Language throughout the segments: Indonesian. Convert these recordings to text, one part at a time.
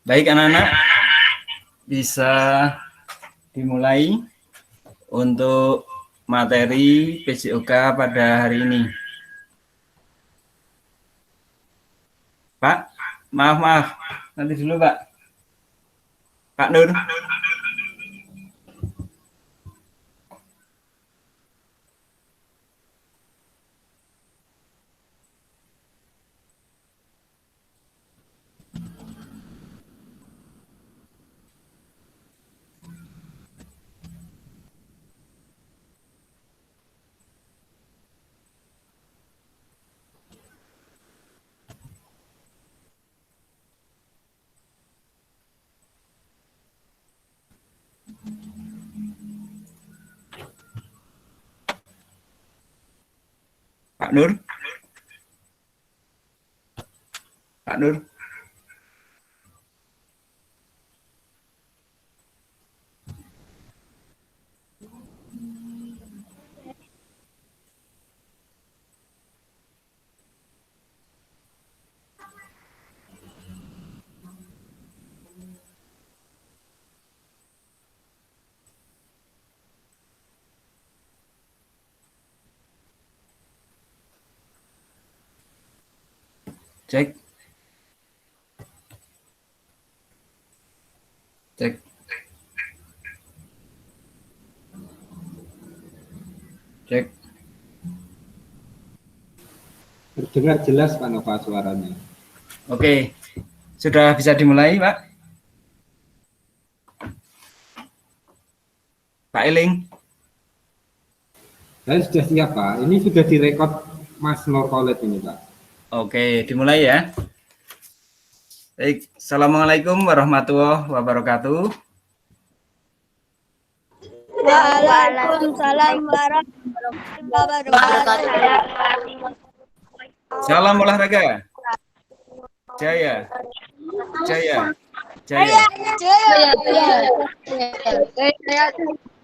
Baik anak-anak, bisa dimulai untuk materi PJOK pada hari ini. Pak, maaf, nanti dulu Pak. Pak Nur. Pak Nur. Pak Nur. Cek. Cek. Cek. Terdengar jelas Pak Nova suaranya. Oke, sudah bisa dimulai Pak? Pak Eling. Saya sudah siap Pak, ini sudah direkod Mas Nurkolet ini Pak. Oke, dimulai ya. Baik, Assalamualaikum warahmatullahi wabarakatuh. Waalaikumsalam warahmatullahi wabarakatuh. Salam olahraga. Jaya. Jaya. Jaya.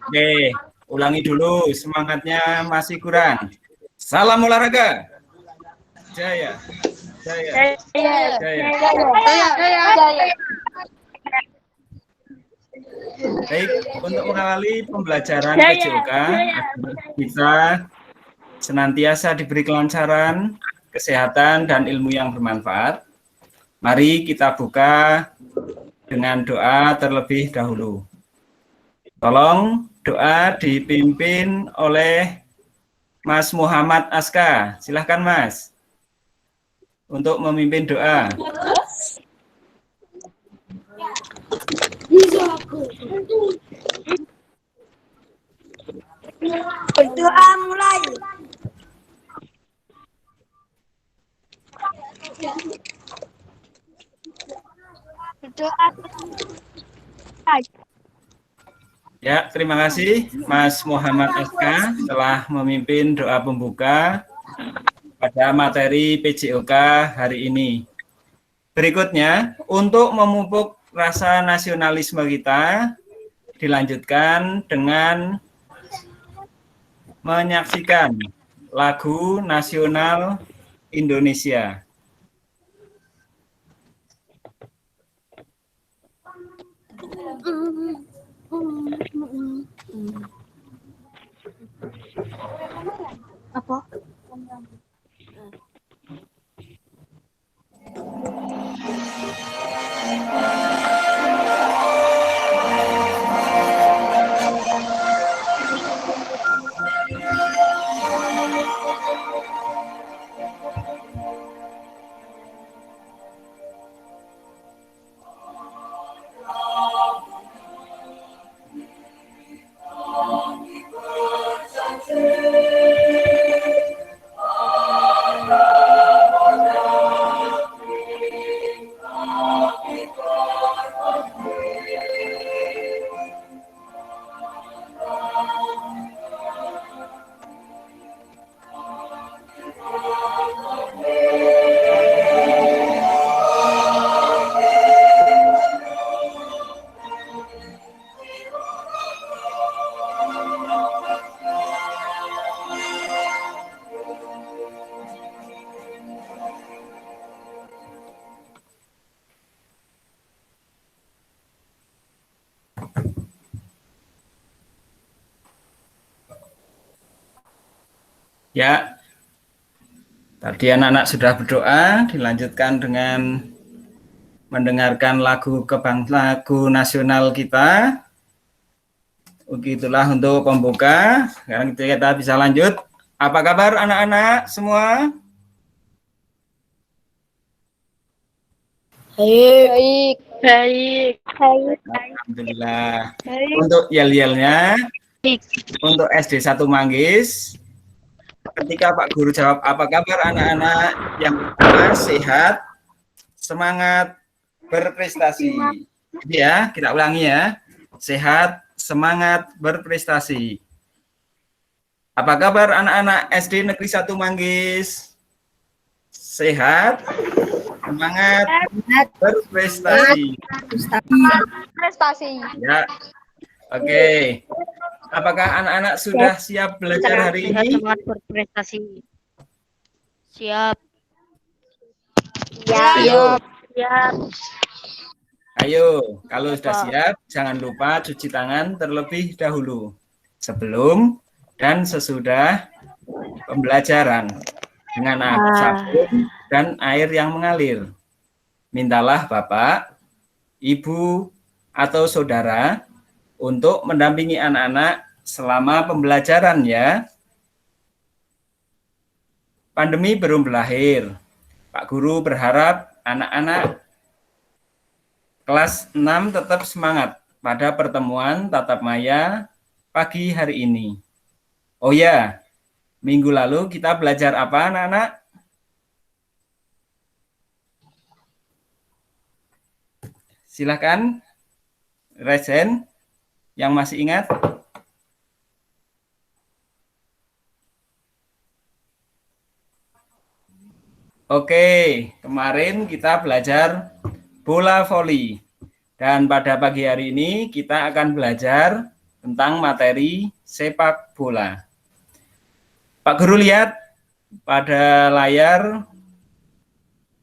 Oke, ulangi dulu, semangatnya masih kurang. Salam olahraga. Jaya. Jaya. Jaya. Baik, untuk mengawali pembelajaran PJOK, kita senantiasa diberi kelancaran, kesehatan, dan ilmu yang bermanfaat. Mari kita buka dengan doa terlebih dahulu. Tolong doa dipimpin oleh Mas Muhammad Aska. Silahkan Mas, untuk memimpin doa. Berdoa mulai. Berdoa. Ya, terima kasih Mas Muhammad Aska telah memimpin doa pembuka pada materi PJOK hari ini. Berikutnya, untuk memupuk rasa nasionalisme kita, dilanjutkan dengan menyaksikan lagu nasional Indonesia. Apa? Ya, tadi anak-anak sudah berdoa, dilanjutkan dengan mendengarkan lagu nasional kita. Begitulah untuk pembuka. Sekarang kita bisa lanjut. Apa kabar anak-anak semua? Baik. Baik. Baik. Alhamdulillah. Baik. Untuk yel-yelnya, untuk SD 1 Manggis, ketika Pak Guru jawab apa kabar anak-anak, yang pertama sehat, semangat, berprestasi. Ya, kita ulangi ya. Sehat, semangat, berprestasi. Apa kabar anak-anak SD Negeri 1 Manggis? Sehat, semangat, berprestasi. Prestasi. Ya, oke. Apakah anak-anak sudah siap belajar hari ini? Semangat berprestasi. Siap. Ayo, Siap. ayo. Kalau sudah siap, jangan lupa cuci tangan terlebih dahulu. Sebelum dan sesudah pembelajaran dengan sabun dan air yang mengalir. Mintalah Bapak, Ibu, atau saudara untuk mendampingi anak-anak selama pembelajaran ya. Pandemi belum berakhir. Pak Guru berharap anak-anak kelas 6 tetap semangat pada pertemuan tatap maya pagi hari ini. Oh ya, minggu lalu kita belajar apa anak-anak? Silakan, Resen, yang masih ingat. Oke, kemarin kita belajar bola voli. Dan pada pagi hari ini kita akan belajar tentang materi sepak bola. Pak Guru lihat pada layar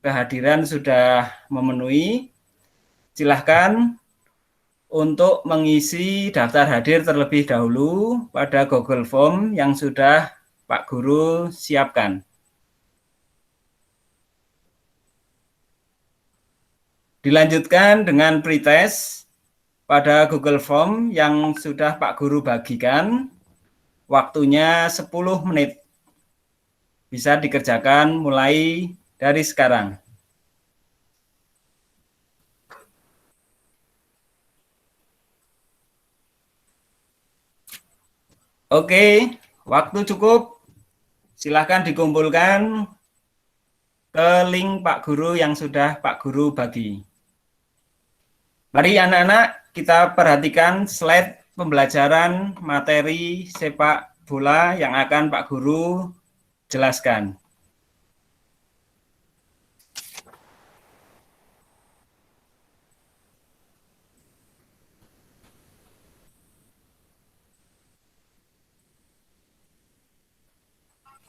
kehadiran sudah memenuhi. Silahkan untuk mengisi daftar hadir terlebih dahulu pada Google Form yang sudah Pak Guru siapkan. Dilanjutkan dengan pretest pada Google Form yang sudah Pak Guru bagikan. Waktunya 10 menit. Bisa dikerjakan mulai dari sekarang. Oke, waktu cukup. Silahkan dikumpulkan ke link Pak Guru yang sudah Pak Guru bagi. Mari anak-anak kita perhatikan slide pembelajaran materi sepak bola yang akan Pak Guru jelaskan.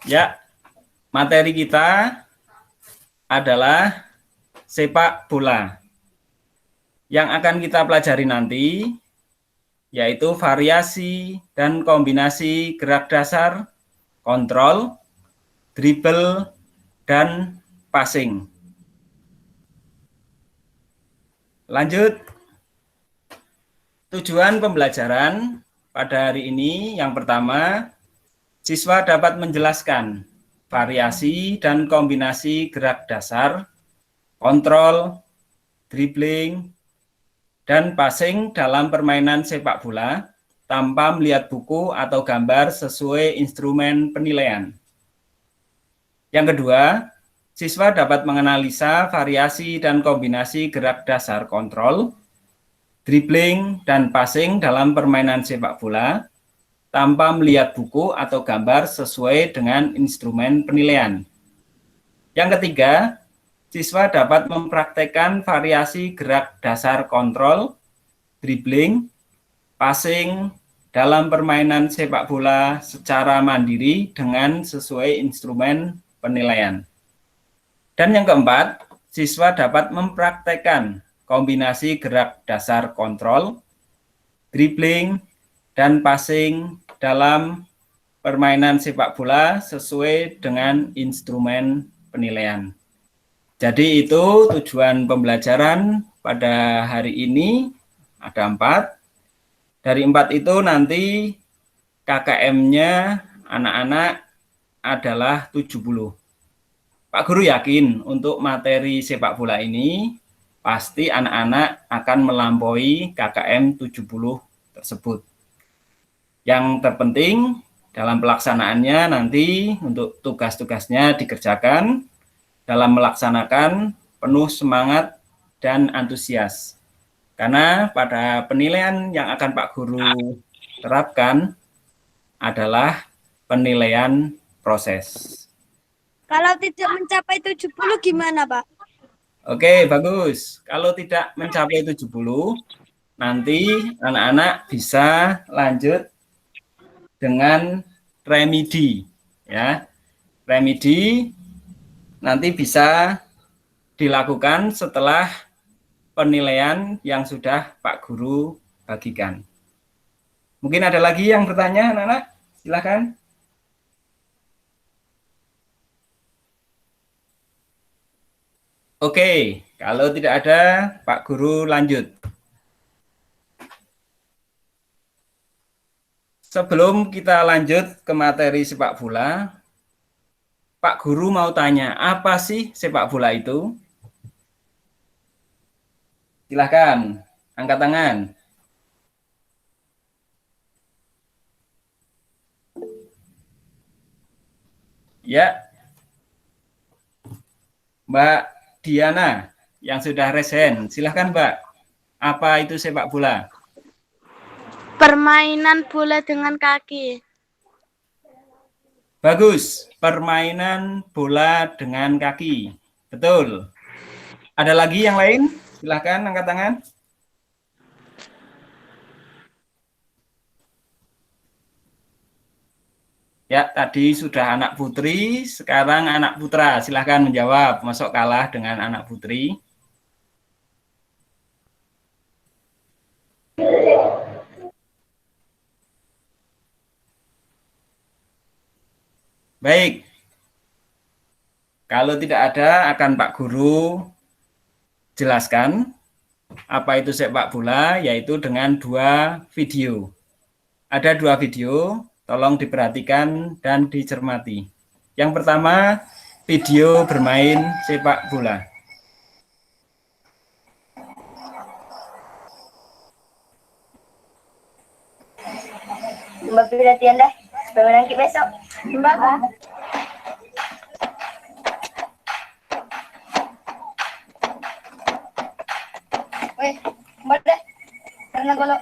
Ya, materi kita adalah sepak bola. Yang akan kita pelajari nanti yaitu variasi dan kombinasi gerak dasar, kontrol, dribble, dan passing. Lanjut. Tujuan pembelajaran pada hari ini yang pertama, siswa dapat menjelaskan variasi dan kombinasi gerak dasar, kontrol, dribbling, dan passing dalam permainan sepak bola tanpa melihat buku atau gambar sesuai instrumen penilaian. Yang kedua, siswa dapat menganalisa variasi dan kombinasi gerak dasar kontrol, dribbling, dan passing dalam permainan sepak bola tanpa melihat buku atau gambar sesuai dengan instrumen penilaian. Yang ketiga, siswa dapat mempraktekkan variasi gerak dasar kontrol, dribbling, passing dalam permainan sepak bola secara mandiri dengan sesuai instrumen penilaian. Dan yang keempat, siswa dapat mempraktekkan kombinasi gerak dasar kontrol, dribbling, dan passing dalam permainan sepak bola sesuai dengan instrumen penilaian. Jadi itu tujuan pembelajaran pada hari ini ada 4. Dari 4 itu nanti KKM-nya anak-anak adalah 70. Pak Guru yakin untuk materi sepak bola ini pasti anak-anak akan melampaui KKM 70 tersebut. Yang terpenting dalam pelaksanaannya nanti untuk tugas-tugasnya dikerjakan dalam melaksanakan penuh semangat dan antusias. Karena pada penilaian yang akan Pak Guru terapkan adalah penilaian proses. Kalau tidak mencapai 70 gimana, Pak? Oke, bagus. Kalau tidak mencapai 70, nanti anak-anak bisa lanjut dengan remedi, ya. Remedi nanti bisa dilakukan setelah penilaian yang sudah Pak Guru bagikan. Mungkin ada lagi yang bertanya, anak-anak? Silakan. Oke, kalau tidak ada, Pak Guru lanjut. Sebelum kita lanjut ke materi sepak bola, Pak Guru mau tanya, apa sih sepak bola itu? Silahkan, angkat tangan. Ya, Mbak Diana yang sudah resen, silahkan Mbak. Apa itu sepak bola? Permainan bola dengan kaki. Bagus, permainan bola dengan kaki. Betul. Ada lagi yang lain? Silahkan angkat tangan. Ya, tadi sudah anak putri, sekarang anak putra. Silahkan menjawab, masuk kalah dengan anak putri. Baik. Kalau tidak ada, akan Pak Guru jelaskan apa itu sepak bola, yaitu dengan 2 video. Ada 2 video, tolong diperhatikan dan dicermati. Yang pertama, video bermain sepak bola. Mbak latihan dah, supaya menangkip besok. Mbak. Weh, Mbak dah. Karena kalau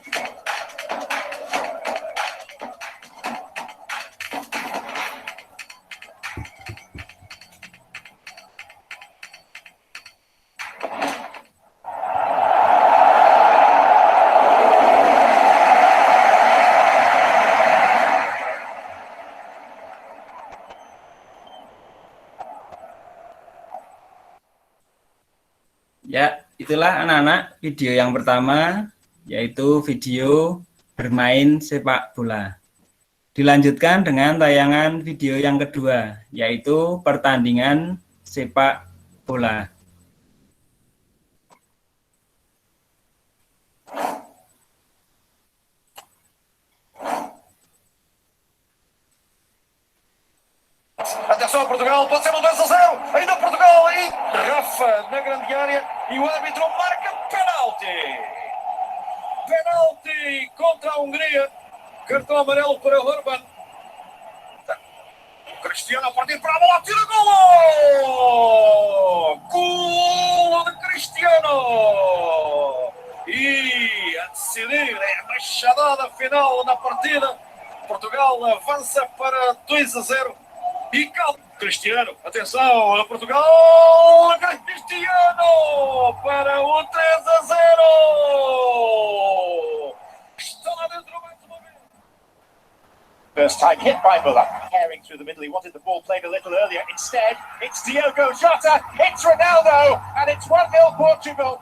Ya, itulah anak-anak video yang pertama, yaitu video bermain sepak bola. Dilanjutkan dengan tayangan video yang kedua, yaitu pertandingan sepak bola. Atenção Portugal, pode ser mudança 0. Ainda Portugal aí. Rafa na grande área e o árbitro marca penalti. Penalti contra a Hungria. Cartão amarelo para Orban. Cristiano a partir para a bola, tira golo! Golo de Cristiano! E a decidir é a machadada final na partida. Portugal avança para 2-0. E calma, Cristiano, atenção, a Portugal, Cristiano para o 3-0. Está lá dentro mais uma vez. First time hit by Muller, carrying through the middle. He wanted the ball played a little earlier. Instead, it's Diogo Jota, it's Ronaldo, and it's 1-0 Portugal.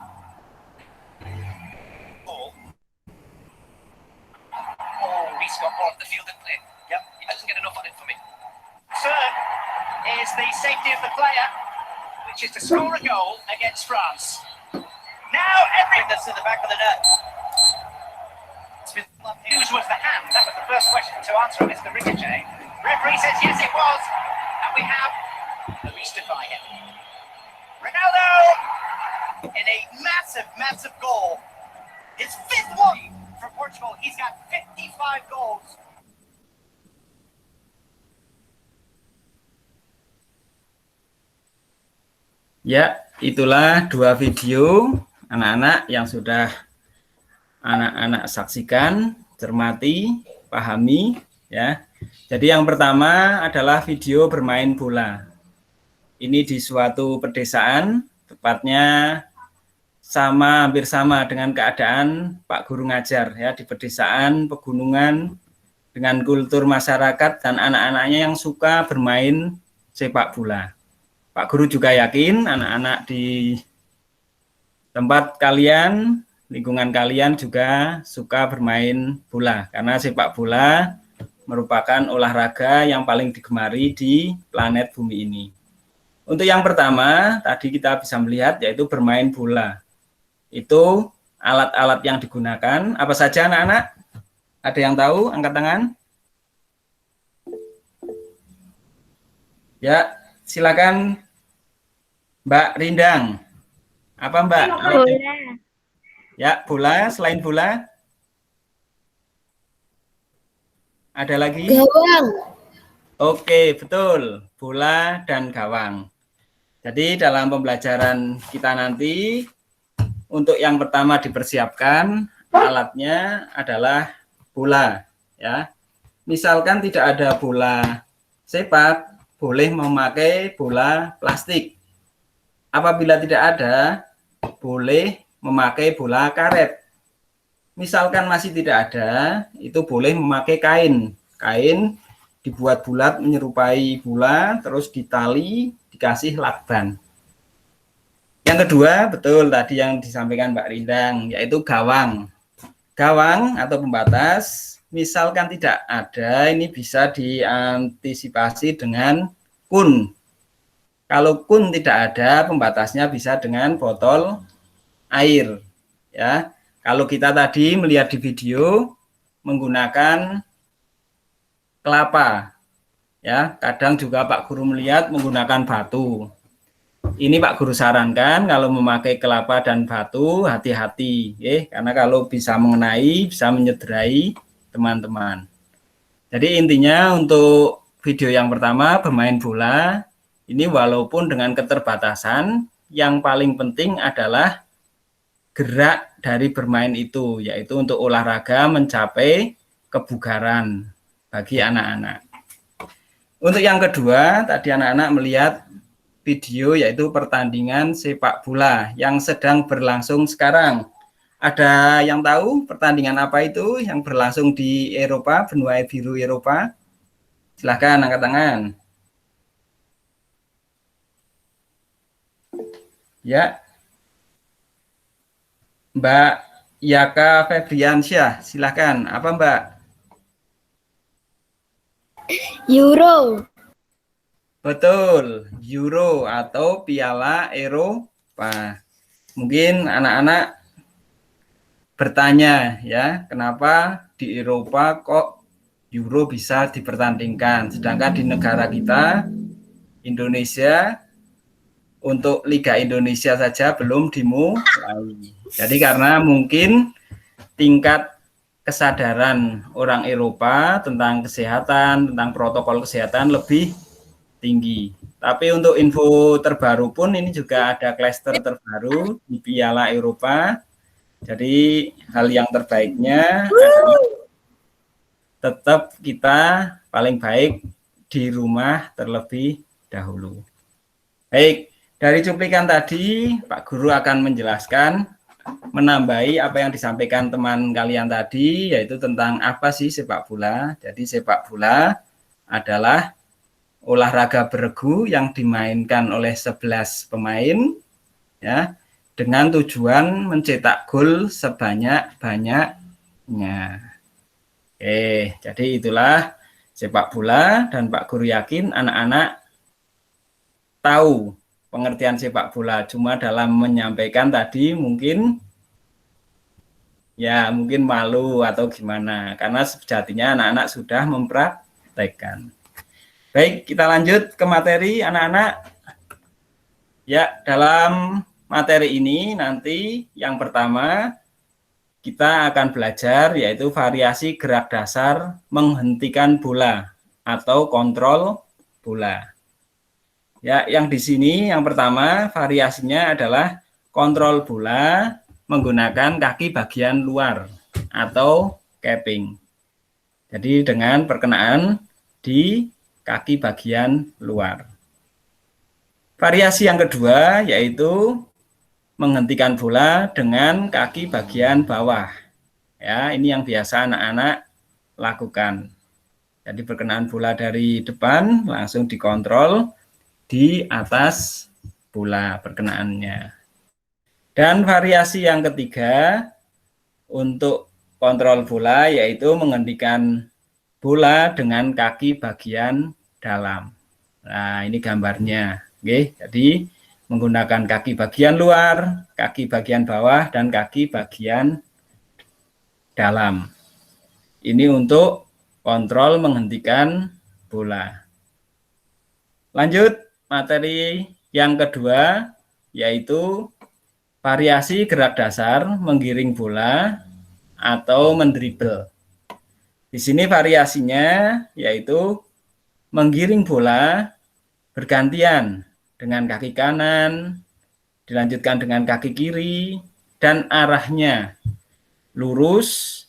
Oh, he's got more of the field in play. Yep, he doesn't get enough spotted for me. Third is the safety of the player, which is to score a goal against France. Now that's in the back of the net. Whose was the hand? That was the first question to answer, Mr. Ricochet. Referee says yes, it was, and we have Luis defy him. Ronaldo in a massive goal. His fifth one for Portugal. He's got 55 goals. Ya, itulah dua video anak-anak yang sudah anak-anak saksikan, cermati, pahami ya. Jadi yang pertama adalah video bermain bola. Ini di suatu pedesaan, tepatnya hampir sama dengan keadaan Pak Guru ngajar ya, di pedesaan, pegunungan, dengan kultur masyarakat dan anak-anaknya yang suka bermain sepak bola. Pak Guru juga yakin anak-anak di tempat kalian, lingkungan kalian juga suka bermain bola, karena sepak bola merupakan olahraga yang paling digemari di planet bumi ini. Untuk yang pertama, tadi kita bisa melihat yaitu bermain bola. Itu alat-alat yang digunakan, apa saja anak-anak? Ada yang tahu? Angkat tangan. Ya, silakan Mbak Rindang. Apa Mbak? Bola. Ya, bola. Selain bola, ada lagi? Gawang. Oke, betul. Bola dan gawang. Jadi dalam pembelajaran kita nanti, untuk yang pertama dipersiapkan alatnya adalah bola. Ya, misalkan tidak ada bola sepak, boleh memakai bola plastik. Apabila tidak ada, boleh memakai bola karet. Misalkan masih tidak ada, itu boleh memakai kain. Kain dibuat bulat menyerupai bola, terus ditali, dikasih lakban. Yang kedua, betul tadi yang disampaikan Mbak Rindang, yaitu gawang. Gawang atau pembatas, misalkan tidak ada, ini bisa diantisipasi dengan kun. Kalau kun tidak ada, pembatasnya bisa dengan botol air. Ya, kalau kita tadi melihat di video menggunakan kelapa, ya, kadang juga Pak Guru melihat menggunakan batu. Ini Pak Guru sarankan kalau memakai kelapa dan batu hati-hati, karena kalau bisa mengenai, bisa menyederai teman-teman. Jadi intinya untuk video yang pertama bermain bola. Ini walaupun dengan keterbatasan, yang paling penting adalah gerak dari bermain itu, yaitu untuk olahraga mencapai kebugaran bagi anak-anak. Untuk yang kedua, tadi anak-anak melihat video yaitu pertandingan sepak bola yang sedang berlangsung sekarang. Ada yang tahu pertandingan apa itu yang berlangsung di Eropa, benua biru Eropa? Silahkan angkat tangan. Ya, Mbak Yaka Febriansyah, silakan. Apa Mbak? Euro. Betul, Euro atau Piala Eropa. Mungkin anak-anak bertanya ya, kenapa di Eropa kok Euro bisa dipertandingkan, sedangkan di negara kita, Indonesia, untuk Liga Indonesia saja belum dimulai. Jadi karena mungkin tingkat kesadaran orang Eropa tentang kesehatan, tentang protokol kesehatan lebih tinggi. Tapi untuk info terbaru pun ini juga ada klaster terbaru di Piala Eropa. Jadi hal yang terbaiknya adalah tetap kita paling baik di rumah terlebih dahulu. Baik. Dari cuplikan tadi, Pak Guru akan menjelaskan, menambahi apa yang disampaikan teman kalian tadi, yaitu tentang apa sih sepak bola. Jadi sepak bola adalah olahraga beregu yang dimainkan oleh 11 pemain, ya, dengan tujuan mencetak gol sebanyak-banyaknya. Jadi itulah sepak bola dan Pak Guru yakin anak-anak tahu pengertian sepak bola. Cuma dalam menyampaikan tadi mungkin malu atau gimana, karena sejatinya anak-anak sudah mempraktekkan. Baik, kita lanjut ke materi anak-anak. Ya, dalam materi ini nanti yang pertama kita akan belajar yaitu variasi gerak dasar menghentikan bola atau kontrol bola. Ya, yang di sini yang pertama variasinya adalah kontrol bola menggunakan kaki bagian luar atau capping. Jadi dengan perkenaan di kaki bagian luar. Variasi yang kedua yaitu menghentikan bola dengan kaki bagian bawah. Ya, ini yang biasa anak-anak lakukan. Jadi perkenaan bola dari depan langsung dikontrol di atas bola perkenaannya. Dan variasi yang ketiga untuk kontrol bola yaitu menghentikan bola dengan kaki bagian dalam. Nah, ini gambarnya. Oke, jadi menggunakan kaki bagian luar, kaki bagian bawah, dan kaki bagian dalam. Ini untuk kontrol menghentikan bola. Lanjut, materi yang kedua, yaitu variasi gerak dasar menggiring bola atau mendribel. Di sini variasinya yaitu menggiring bola bergantian dengan kaki kanan, dilanjutkan dengan kaki kiri, dan arahnya lurus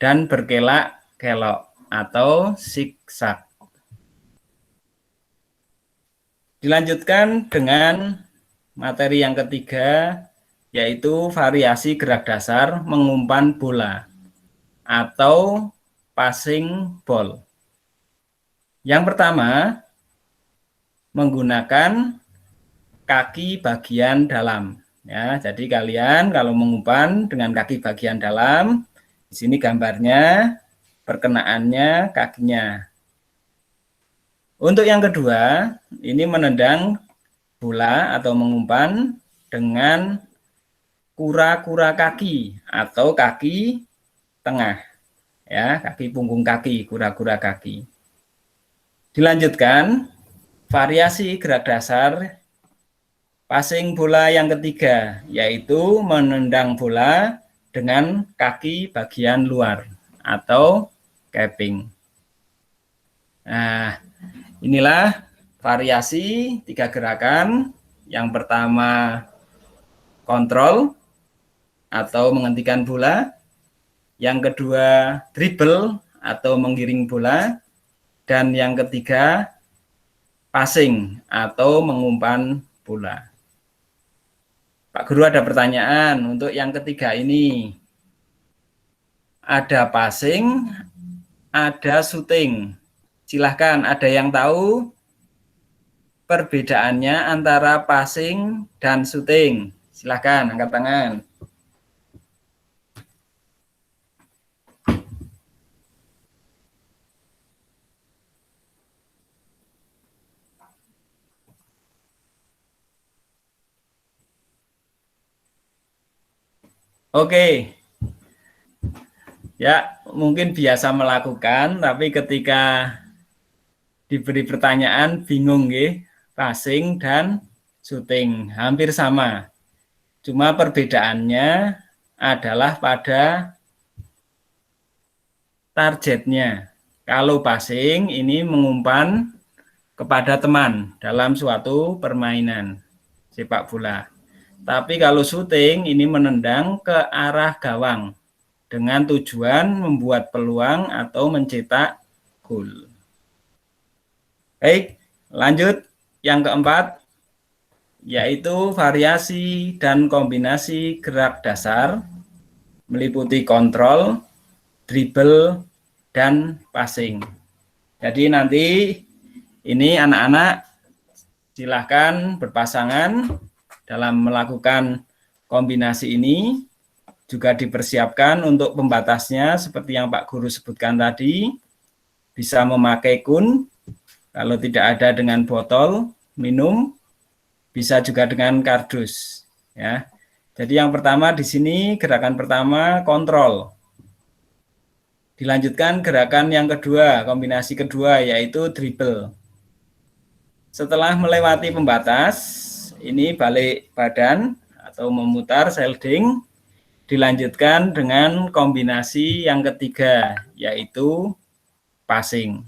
dan berkelak-kelok atau zigzag. Dilanjutkan dengan materi yang ketiga, yaitu variasi gerak dasar mengumpan bola atau passing ball. Yang pertama, menggunakan kaki bagian dalam. Ya, jadi kalian kalau mengumpan dengan kaki bagian dalam, di sini gambarnya, perkenaannya kakinya. Untuk yang kedua, ini menendang bola atau mengumpan dengan kura-kura kaki atau kaki tengah. Ya, kaki punggung kaki, kura-kura kaki. Dilanjutkan variasi gerak dasar passing bola yang ketiga, yaitu menendang bola dengan kaki bagian luar atau capping. Nah, inilah variasi 3 gerakan. Yang pertama kontrol atau menghentikan bola. Yang kedua dribble atau menggiring bola. Dan yang ketiga passing atau mengumpan bola. Pak Guru ada pertanyaan untuk yang ketiga ini. Ada passing, ada shooting. Silahkan, ada yang tahu perbedaannya antara passing dan shooting? Silahkan, angkat tangan. Oke. Ya, mungkin biasa melakukan, tapi ketika diberi pertanyaan bingung nggih, passing dan shooting hampir sama. Cuma perbedaannya adalah pada targetnya. Kalau passing ini mengumpan kepada teman dalam suatu permainan sepak bola. Tapi kalau shooting ini menendang ke arah gawang dengan tujuan membuat peluang atau mencetak gol. Baik, lanjut yang keempat, yaitu variasi dan kombinasi gerak dasar meliputi kontrol, dribble, dan passing. Jadi nanti ini anak-anak silahkan berpasangan dalam melakukan kombinasi ini. Juga dipersiapkan untuk pembatasnya seperti yang Pak Guru sebutkan tadi. bisa memakai kun, kalau tidak ada dengan botol minum, bisa juga dengan kardus. Ya. Jadi yang pertama di sini gerakan pertama kontrol. Dilanjutkan gerakan yang kedua, kombinasi kedua yaitu dribble. Setelah melewati pembatas, ini balik badan atau memutar sliding, dilanjutkan dengan kombinasi yang ketiga yaitu passing.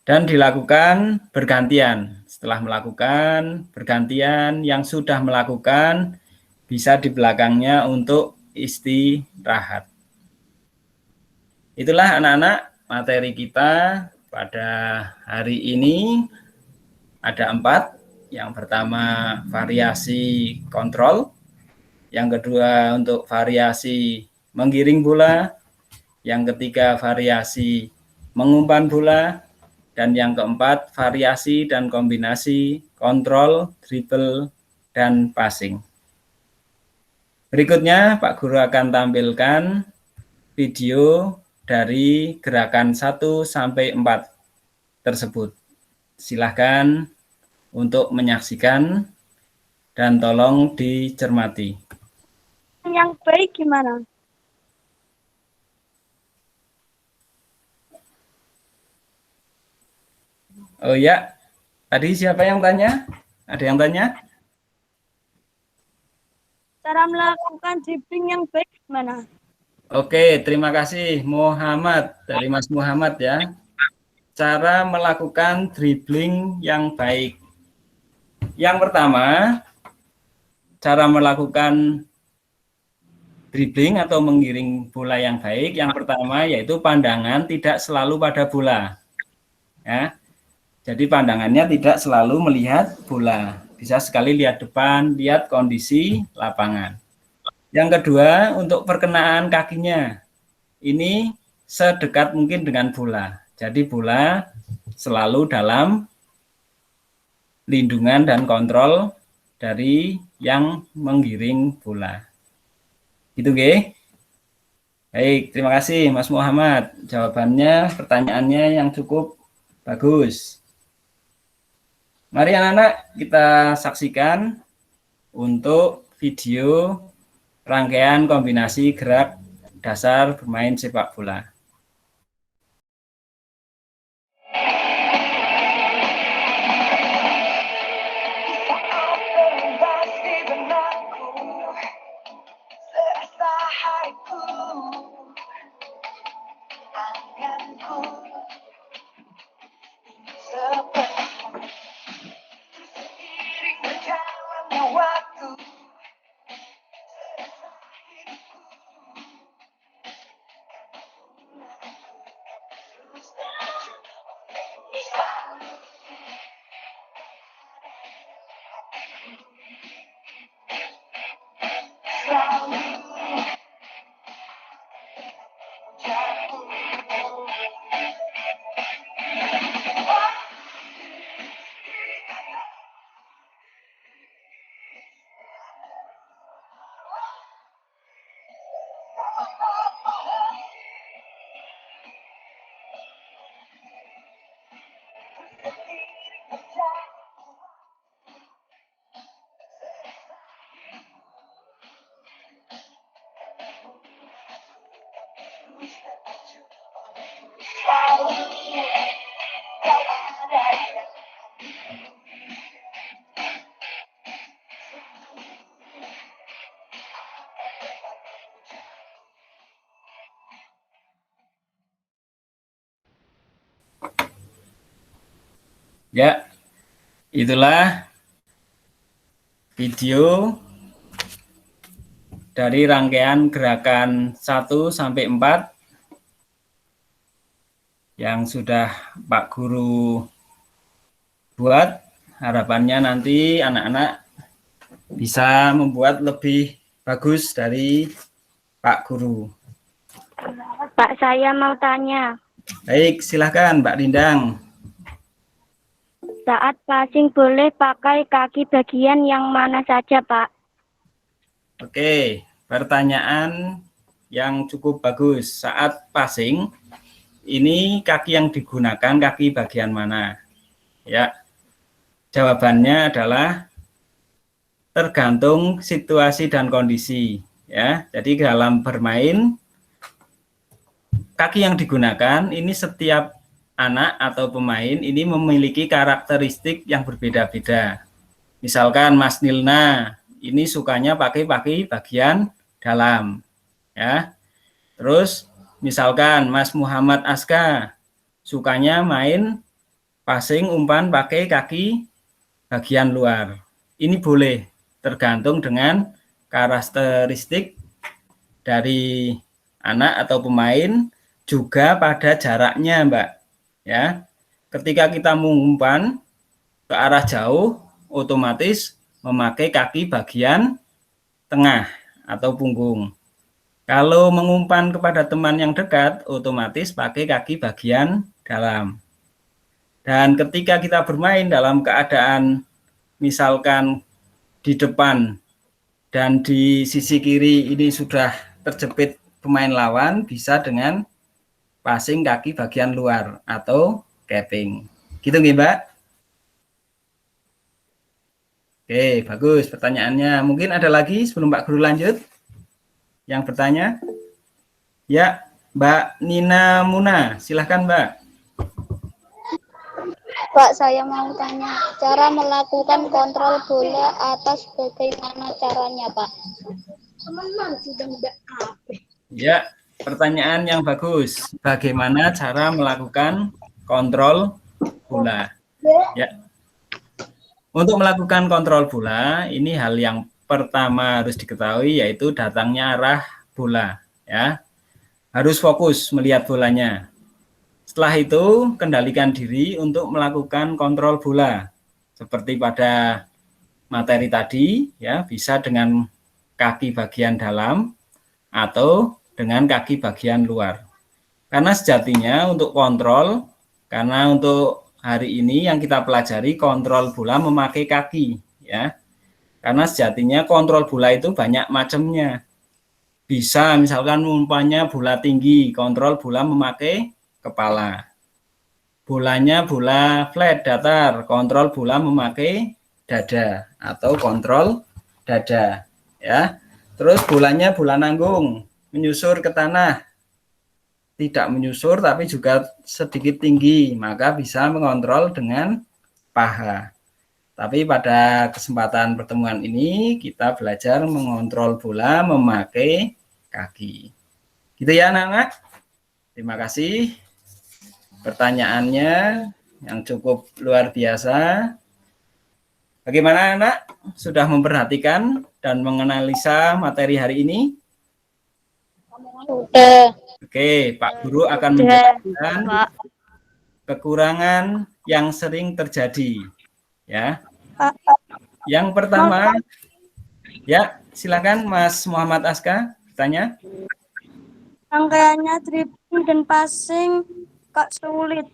Dan dilakukan bergantian. Setelah melakukan bergantian, yang sudah melakukan bisa di belakangnya untuk istirahat. Itulah anak-anak materi kita pada hari ini ada 4. Yang pertama variasi kontrol, yang kedua untuk variasi menggiring bola, yang ketiga variasi mengumpan bola, dan yang keempat variasi dan kombinasi kontrol, dribble, dan passing. Berikutnya Pak Guru akan tampilkan video dari gerakan 1 sampai 4 tersebut. Silahkan untuk menyaksikan dan tolong dicermati. Yang baik gimana? Oh ya, tadi siapa yang tanya? Ada yang tanya? Cara melakukan dribbling yang baik gimana? Oke, terima kasih Muhammad, dari Mas Muhammad ya. Cara melakukan dribbling yang baik. Yang pertama, cara melakukan dribbling atau menggiring bola yang baik, yang pertama yaitu pandangan tidak selalu pada bola. Ya. Jadi pandangannya tidak selalu melihat bola. Bisa sekali lihat depan, lihat kondisi lapangan. Yang kedua, untuk perkenaan kakinya. Ini sedekat mungkin dengan bola. Jadi bola selalu dalam lindungan dan kontrol dari yang menggiring bola. Gitu, G. Baik, terima kasih Mas Muhammad. Jawabannya, pertanyaannya yang cukup bagus. Mari anak-anak kita saksikan untuk video rangkaian kombinasi gerak dasar bermain sepak bola. Ya, itulah video dari rangkaian gerakan 1 sampai 4 yang sudah Pak Guru buat. Harapannya nanti anak-anak bisa membuat lebih bagus dari Pak Guru. Pak, saya mau tanya. Baik, silahkan Mbak Rindang. Saat passing boleh pakai kaki bagian yang mana saja, Pak? Oke, pertanyaan yang cukup bagus. Saat passing, ini kaki yang digunakan kaki bagian mana? Ya, jawabannya adalah tergantung situasi dan kondisi. Ya, jadi dalam bermain kaki yang digunakan ini setiap anak atau pemain ini memiliki karakteristik yang berbeda-beda. Misalkan Mas Nilna ini sukanya pakai bagian dalam, ya. Terus misalkan Mas Muhammad Aska sukanya main passing umpan pakai kaki bagian luar. Ini boleh tergantung dengan karakteristik dari anak atau pemain, juga pada jaraknya, Mbak. Ya, ketika kita mengumpan ke arah jauh, otomatis memakai kaki bagian tengah atau punggung. Kalau mengumpan kepada teman yang dekat, otomatis pakai kaki bagian dalam. Dan ketika kita bermain dalam keadaan misalkan di depan dan di sisi kiri ini sudah terjepit pemain lawan, bisa dengan passing kaki bagian luar atau capping. Gitu nggih, Mbak? Oke, bagus pertanyaannya. Mungkin ada lagi sebelum Pak Guru lanjut yang bertanya? Ya, Mbak Nina Muna, silahkan Mbak. Pak, saya mau tanya, cara melakukan kontrol bola atas bagaimana caranya, Pak? Ya, pertanyaan yang bagus. Bagaimana cara melakukan kontrol bola? Ya. Untuk melakukan kontrol bola, ini hal yang pertama harus diketahui, yaitu datangnya arah bola. Ya, harus fokus melihat bolanya. Setelah itu, kendalikan diri untuk melakukan kontrol bola. Seperti pada materi tadi, ya, bisa dengan kaki bagian dalam atau dengan kaki bagian luar. Karena sejatinya untuk kontrol, karena untuk hari ini yang kita pelajari kontrol bola memakai kaki, ya. Karena sejatinya kontrol bola itu banyak macamnya. Bisa misalkan umpannya bola tinggi, kontrol bola memakai kepala. Bolanya bola flat datar, kontrol bola memakai dada atau kontrol dada, ya. Terus bolanya bola nanggung, menyusur ke tanah. Tidak menyusur tapi juga sedikit tinggi, maka bisa mengontrol dengan paha. Tapi pada kesempatan pertemuan ini kita belajar mengontrol bola memakai kaki. Gitu ya anak-anak. Terima kasih. Pertanyaannya yang cukup luar biasa. Bagaimana anak? Sudah memperhatikan dan menganalisa materi hari ini? Sudah. Oke, Pak Guru akan menjelaskan kekurangan yang sering terjadi. Ya. Yang pertama, ya silakan Mas Muhammad Aska bertanya. Rangkaiannya dribbling dan passing kok sulit.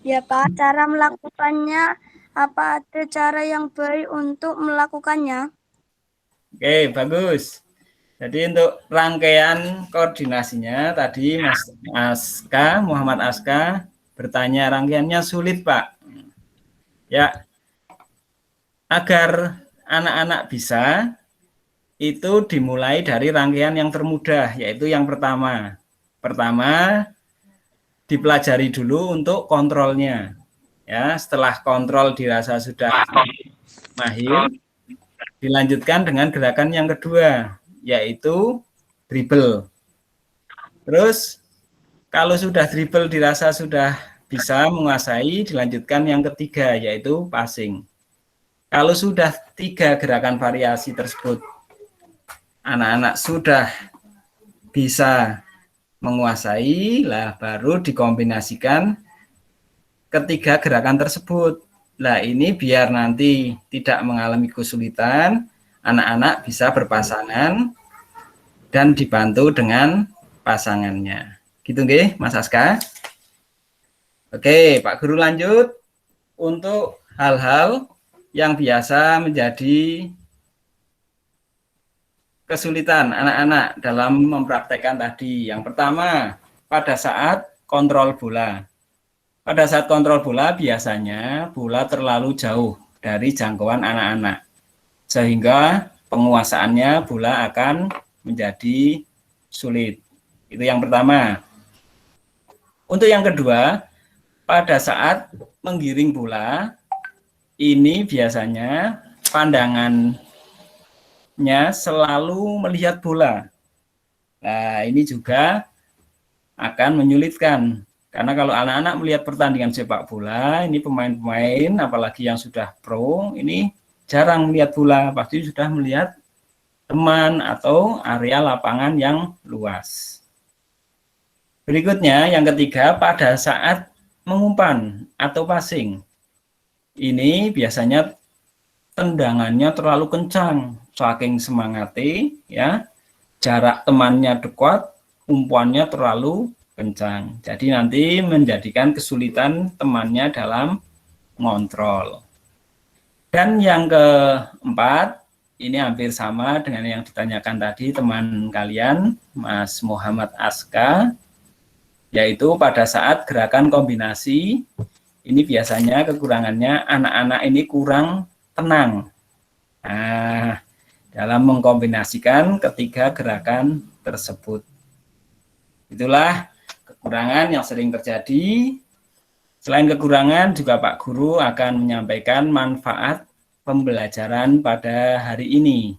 Ya Pak, cara melakukannya, apa ada cara yang baik untuk melakukannya? Oke, bagus. Jadi untuk rangkaian koordinasinya tadi Mas Aska, Muhammad Aska bertanya rangkaiannya sulit Pak. Ya, agar anak-anak bisa itu dimulai dari rangkaian yang termudah, yaitu yang pertama. Pertama, dipelajari dulu untuk kontrolnya. Ya, setelah kontrol dirasa sudah mahir, dilanjutkan dengan gerakan yang kedua, yaitu dribble. Terus, kalau sudah dribble dirasa sudah bisa menguasai, dilanjutkan yang ketiga, yaitu passing. Kalau sudah 3 gerakan variasi tersebut, anak-anak sudah bisa menguasai, lah baru dikombinasikan ketiga gerakan tersebut. Nah ini biar nanti tidak mengalami kesulitan, anak-anak bisa berpasangan dan dibantu dengan pasangannya. Gitu nggih, Mas Aska? Oke, Pak Guru lanjut untuk hal-hal yang biasa menjadi kesulitan anak-anak dalam mempraktekkan tadi. Yang pertama, pada saat kontrol bola. Pada saat kontrol bola biasanya bola terlalu jauh dari jangkauan anak-anak, sehingga penguasaannya bola akan menjadi sulit. Itu yang pertama. Untuk yang kedua, pada saat menggiring bola, ini biasanya pandangannya selalu melihat bola. Nah, ini juga akan menyulitkan. Karena kalau anak-anak melihat pertandingan sepak bola, ini pemain-pemain, apalagi yang sudah pro, ini jarang melihat bola, pasti sudah melihat teman atau area lapangan yang luas. Berikutnya, yang ketiga, pada saat mengumpan atau passing, ini biasanya tendangannya terlalu kencang, saking semangatnya, ya, jarak temannya dekat, umpannya terlalu kencang. Jadi nanti menjadikan kesulitan temannya dalam ngontrol. Dan yang keempat, ini hampir sama dengan yang ditanyakan tadi teman kalian, Mas Muhammad Aska, yaitu pada saat gerakan kombinasi, ini biasanya kekurangannya anak-anak ini kurang tenang. Nah, dalam mengkombinasikan ketiga gerakan tersebut. Itulah kekurangan yang sering terjadi. Selain kekurangan, juga Pak Guru akan menyampaikan manfaat pembelajaran pada hari ini.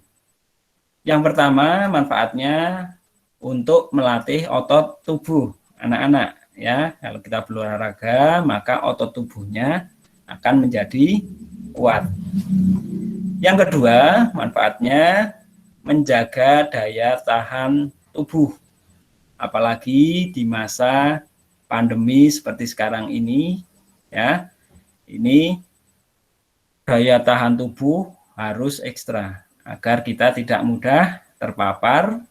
Yang pertama, manfaatnya untuk melatih otot tubuh anak-anak. Ya, kalau kita berolahraga, maka otot tubuhnya akan menjadi kuat. Yang kedua, manfaatnya menjaga daya tahan tubuh. Apalagi di masa pandemi seperti sekarang ini, ya, ini daya tahan tubuh harus ekstra agar kita tidak mudah terpapar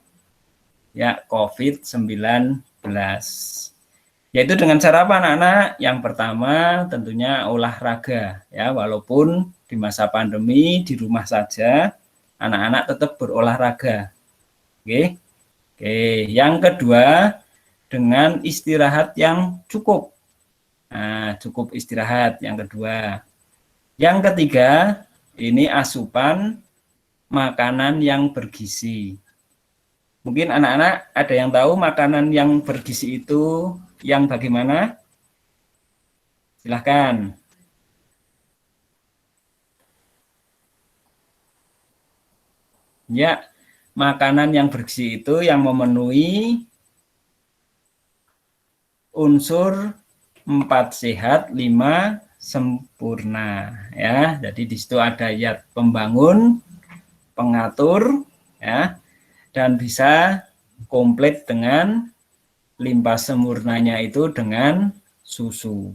ya COVID-19. Yaitu dengan cara apa anak-anak? Yang pertama tentunya olahraga, ya, walaupun di masa pandemi di rumah saja anak-anak tetap berolahraga. Oke. Oke, yang kedua dengan istirahat yang cukup. Nah, cukup istirahat yang kedua. Yang ketiga, ini asupan makanan yang bergizi. Mungkin anak-anak ada yang tahu makanan yang bergizi itu yang bagaimana? Silahkan. Ya, makanan yang bergizi itu yang memenuhi unsur 4 sehat, 5 sempurna, ya. Jadi di situ ada zat pembangun, pengatur, ya, dan bisa komplit dengan limpa sempurnanya itu dengan susu.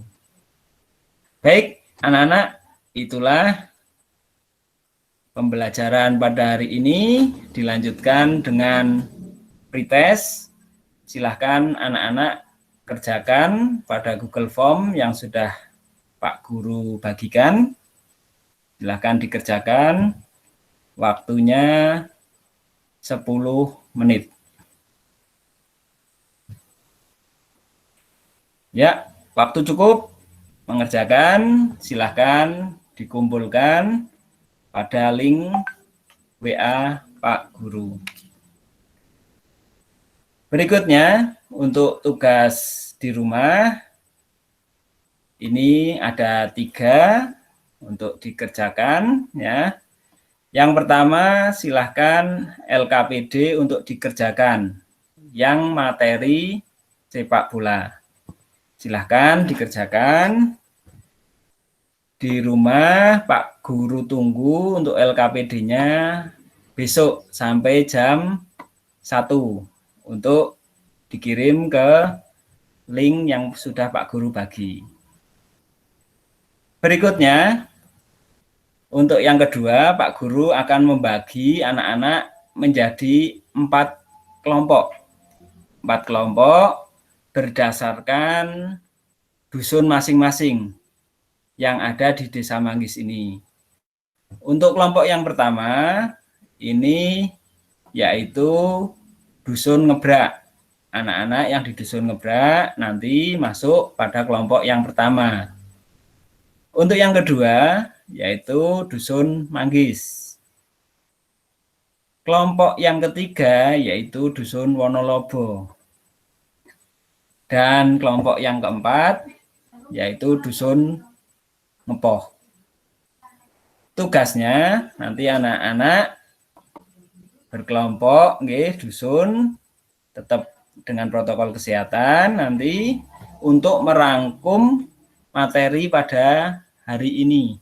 Baik, anak-anak, itulah pembelajaran pada hari ini. Dilanjutkan dengan pretest. Silahkan anak-anak kerjakan pada Google Form yang sudah Pak Guru bagikan. Silahkan dikerjakan. Waktunya 10 menit. Ya, waktu cukup mengerjakan. Silahkan dikumpulkan pada link WA Pak Guru. Berikutnya, untuk tugas di rumah, ini ada 3 untuk dikerjakan, ya. Yang pertama, silahkan LKPD untuk dikerjakan, yang materi sepak bola. Silahkan dikerjakan. Di rumah Pak Guru tunggu untuk LKPD-nya besok sampai jam 1 untuk dikirim ke link yang sudah Pak Guru bagi. Berikutnya, untuk yang kedua, Pak Guru akan membagi anak-anak menjadi 4 kelompok. 4 kelompok berdasarkan dusun masing-masing yang ada di Desa Manggis ini. Untuk kelompok yang pertama, ini yaitu Dusun Ngebrak. anak-anak yang di dusun Ngebrak nanti masuk pada kelompok yang pertama. Untuk yang kedua, yaitu dusun Manggis. Kelompok yang ketiga, yaitu dusun Wonolobo. Dan kelompok yang keempat, yaitu dusun Ngepoh. Tugasnya nanti anak-anak berkelompok, dusun, tetap dengan protokol kesehatan nanti untuk merangkum materi pada hari ini,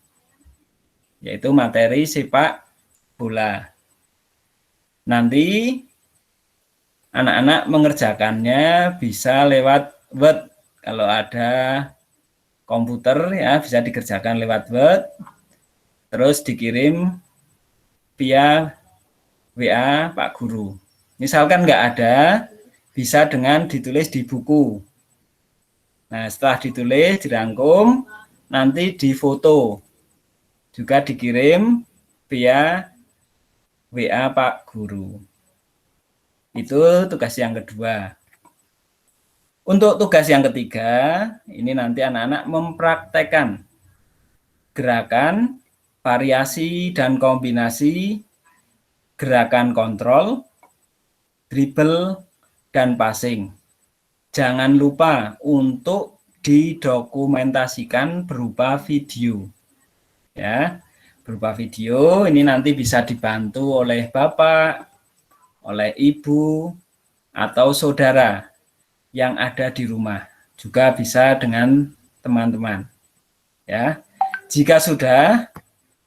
yaitu materi sepak bola. Nanti anak-anak mengerjakannya bisa lewat Word. Kalau ada komputer ya bisa dikerjakan lewat Word. Terus dikirim via WA Pak Guru. Misalkan nggak ada, bisa dengan ditulis di buku. Nah, setelah ditulis, dirangkum, nanti difoto. Juga dikirim via WA Pak Guru. Itu tugas yang kedua. Untuk tugas yang ketiga, ini nanti anak-anak mempraktekkan gerakan, variasi dan kombinasi gerakan kontrol, dribble, dan passing. Jangan lupa untuk didokumentasikan berupa video. Ya, berupa video ini nanti bisa dibantu oleh Bapak, oleh Ibu, atau saudara yang ada di rumah. Juga bisa dengan teman-teman. Ya, jika sudah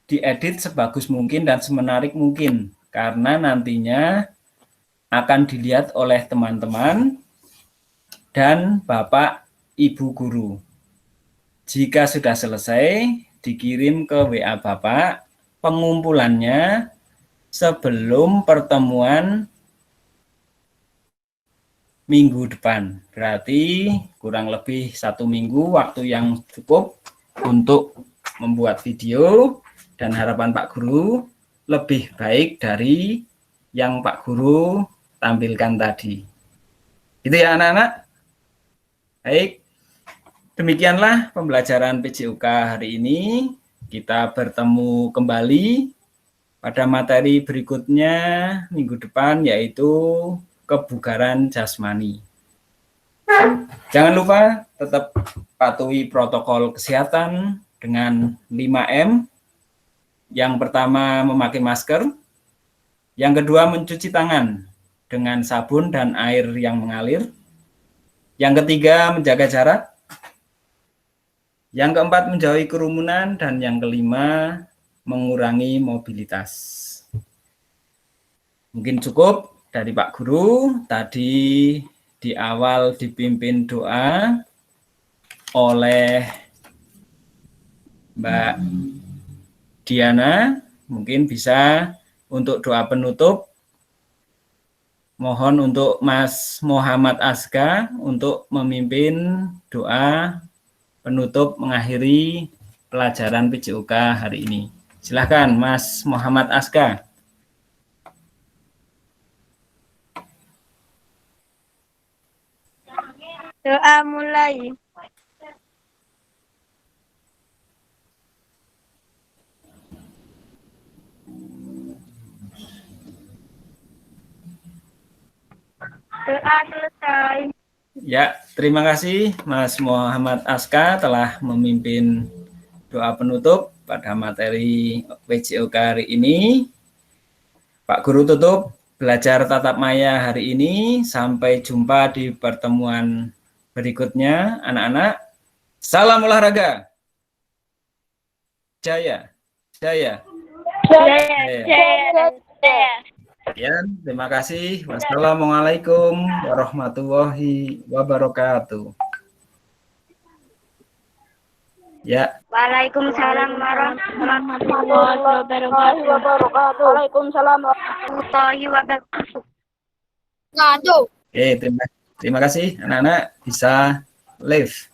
diedit sebagus mungkin dan semenarik mungkin, karena nantinya akan dilihat oleh teman-teman dan Bapak Ibu guru. Jika sudah selesai, dikirim ke WA Bapak pengumpulannya sebelum pertemuan minggu depan. Berarti kurang lebih 1 minggu waktu yang cukup untuk membuat video. Dan harapan Pak Guru lebih baik dari yang Pak Guru tampilkan tadi. Itu ya anak-anak. Baik, demikianlah pembelajaran PJUK hari ini. Kita bertemu kembali pada materi berikutnya minggu depan, yaitu kebugaran jasmani. Jangan lupa tetap patuhi protokol kesehatan dengan 5M. Yang pertama memakai masker, yang kedua mencuci tangan dengan sabun dan air yang mengalir, yang ketiga menjaga jarak, yang keempat menjauhi kerumunan, dan yang kelima mengurangi mobilitas. Mungkin cukup dari Pak Guru. Tadi di awal dipimpin doa oleh Mbak Diana, mungkin bisa untuk doa penutup. Mohon untuk Mas Muhammad Aska untuk memimpin doa penutup mengakhiri pelajaran PJUK hari ini. Silakan Mas Muhammad Aska. Doa mulai. Doa selesai. Ya, terima kasih Mas Muhammad Aska telah memimpin doa penutup pada materi PJUK hari ini. Pak Guru tutup belajar tatap maya hari ini. Sampai jumpa di pertemuan berikutnya, anak-anak. Salam olahraga. Jaya. Jaya. Jaya. Jaya. Sekian, terima kasih. Wassalamualaikum warahmatullahi wabarakatuh. Ya. Waalaikumsalam warahmatullahi wabarakatuh. Waalaikumsalam warahmatullahi wabarakatuh. Oke, terima kasih anak-anak bisa live.